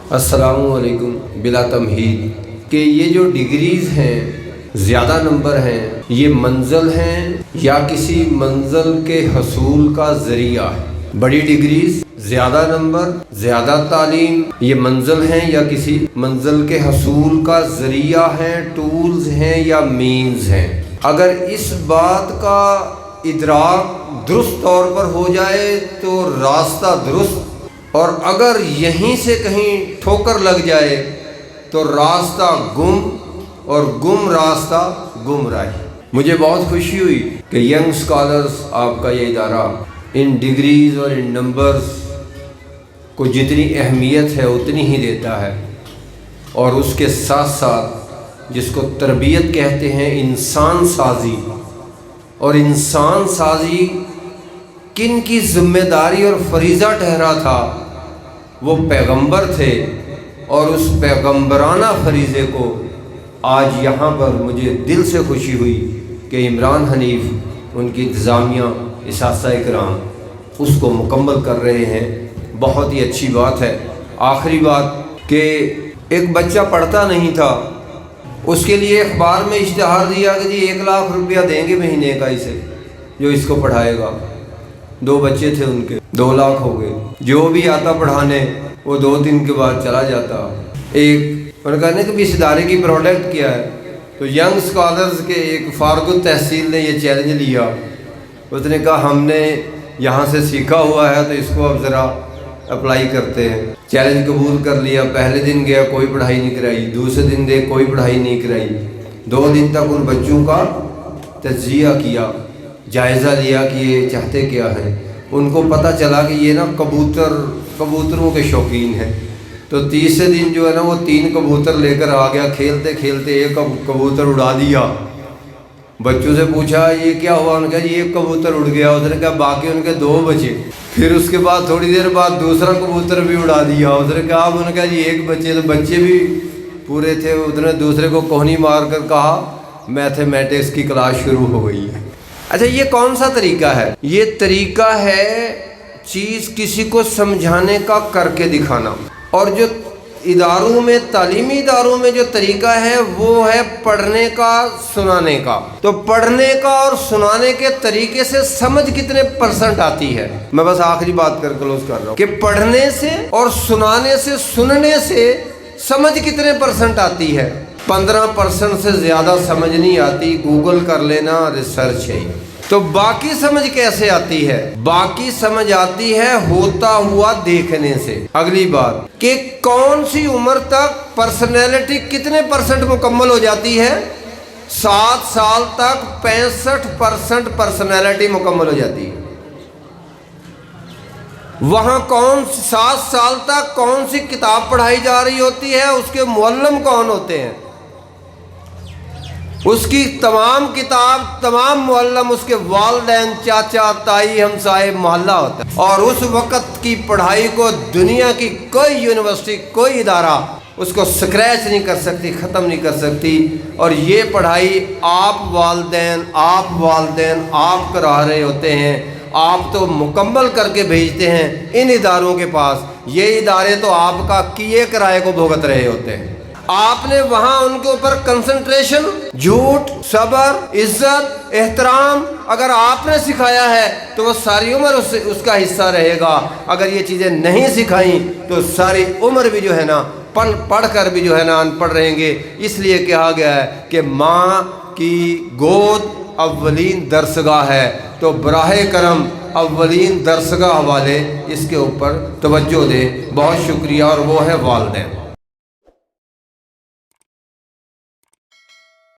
السلام علیکم۔ بلا تمہید کہ یہ جو ڈگریز ہیں، زیادہ نمبر ہیں، یہ منزل ہیں یا کسی منزل کے حصول کا ذریعہ ہے؟ بڑی ڈگریز، زیادہ نمبر، زیادہ تعلیم، یہ منزل ہیں یا کسی منزل کے حصول کا ذریعہ ہیں، ٹولز ہیں یا مینز ہیں؟ اگر اس بات کا ادراک درست طور پر ہو جائے تو راستہ درست، اور اگر یہیں سے کہیں ٹھوکر لگ جائے تو راستہ گم، اور گم راستہ گمراہی۔ مجھے بہت خوشی ہوئی کہ ینگ اسکالرز آپ کا یہ ادارہ ان ڈگریز اور ان نمبرز کو جتنی اہمیت ہے اتنی ہی دیتا ہے، اور اس کے ساتھ ساتھ جس کو تربیت کہتے ہیں، انسان سازی، اور انسان سازی کن کی ذمہ داری اور فریضہ ٹھہرا تھا؟ وہ پیغمبر تھے، اور اس پیغمبرانہ فریضے کو آج یہاں پر مجھے دل سے خوشی ہوئی کہ عمران حنیف، ان کی انتظامیہ، اساتذہ کرام اس کو مکمل کر رہے ہیں۔ بہت ہی اچھی بات ہے۔ آخری بات کہ ایک بچہ پڑھتا نہیں تھا، اس کے لیے اخبار میں اشتہار دیا کہ جی 1 لاکھ روپیہ دیں گے مہینے کا اسے جو اس کو پڑھائے گا۔ 2 بچے تھے ان کے، 2 لاکھ ہو گئے۔ جو بھی آتا پڑھانے وہ 2 دن کے بعد چلا جاتا۔ انہوں نے کہا کہ اس ادارے کی پروڈکٹ کیا ہے؟ تو ینگ اسکالرز کے ایک فارغ التحصیل نے یہ چیلنج لیا۔ اس نے کہا ہم نے یہاں سے سیکھا ہوا ہے تو اس کو اب ذرا اپلائی کرتے ہیں۔ چیلنج قبول کر لیا۔ پہلے دن گیا، کوئی پڑھائی نہیں کرائی۔ دوسرے دن دے، کوئی پڑھائی نہیں کرائی۔ 2 دن تک ان بچوں کا تجزیہ کیا، جائزہ لیا کہ یہ چاہتے کیا ہیں۔ ان کو پتہ چلا کہ یہ نا کبوتروں کے شوقین ہیں۔ تو تیسرے دن جو ہے نا وہ 3 کبوتر لے کر آ گیا۔ کھیلتے کھیلتے ایک کبوتر اڑا دیا۔ بچوں سے پوچھا یہ کیا ہوا؟ انہوں نے کہا یہ 1 کبوتر اڑ گیا۔ اس نے کہا باقی ان کے 2 بچے۔ پھر اس کے بعد تھوڑی دیر بعد دوسرا کبوتر بھی اڑا دیا۔ اس نے کہا اب، انہوں نے کہا جی 1 بچے، تو بچے بھی پورے تھے۔ اس نے دوسرے کو کوہنی مار کر کہا میتھمیٹکس کی کلاس شروع ہو گئی ہے۔ اچھا، یہ کون سا طریقہ ہے؟ یہ طریقہ ہے چیز کسی کو سمجھانے کا، کر کے دکھانا۔ اور جو اداروں میں، تعلیمی اداروں میں جو طریقہ ہے وہ ہے پڑھنے کا، سنانے کا۔ تو پڑھنے کا اور سنانے کے طریقے سے سمجھ کتنے % آتی ہے؟ میں بس آخری بات کر کلوز کر رہا ہوں کہ پڑھنے سے اور سنانے سے، سننے سے سمجھ کتنے % آتی ہے؟ 15% سے زیادہ سمجھ نہیں آتی۔ گوگل کر لینا، ریسرچ ہے۔ تو باقی سمجھ کیسے آتی ہے؟ باقی سمجھ آتی ہے ہوتا ہوا دیکھنے سے۔ اگلی بات کہ کون سی عمر تک پرسنالٹی کتنے % مکمل ہو جاتی ہے؟ 7 سال تک 65% پرسنالٹی مکمل ہو جاتی ہے۔ وہاں 7 سال تک کون سی کتاب پڑھائی جا رہی ہوتی ہے؟ اس کے معلم کون ہوتے ہیں؟ اس کی تمام کتاب، تمام معلم اس کے والدین، چاچا، تائی، ہمسائے، محلہ ہوتا ہے۔ اور اس وقت کی پڑھائی کو دنیا کی کوئی یونیورسٹی، کوئی ادارہ اس کو سکریچ نہیں کر سکتی، ختم نہیں کر سکتی۔ اور یہ پڑھائی آپ والدین آپ کرا رہے ہوتے ہیں۔ آپ تو مکمل کر کے بھیجتے ہیں ان اداروں کے پاس۔ یہ ادارے تو آپ کا کیے کرائے کو بھگت رہے ہوتے ہیں۔ آپ نے وہاں ان کے اوپر کنسنٹریشن، جھوٹ، صبر، عزت، احترام اگر آپ نے سکھایا ہے تو وہ ساری عمر اس کا حصہ رہے گا۔ اگر یہ چیزیں نہیں سکھائیں تو ساری عمر بھی جو ہے نا پڑھ کر بھی جو ہے نا ان پڑھ رہیں گے۔ اس لیے کہا گیا ہے کہ ماں کی گود اولین درسگاہ ہے، تو براہ کرم اولین درسگاہ والے اس کے اوپر توجہ دیں۔ بہت شکریہ، اور وہ ہے والدین۔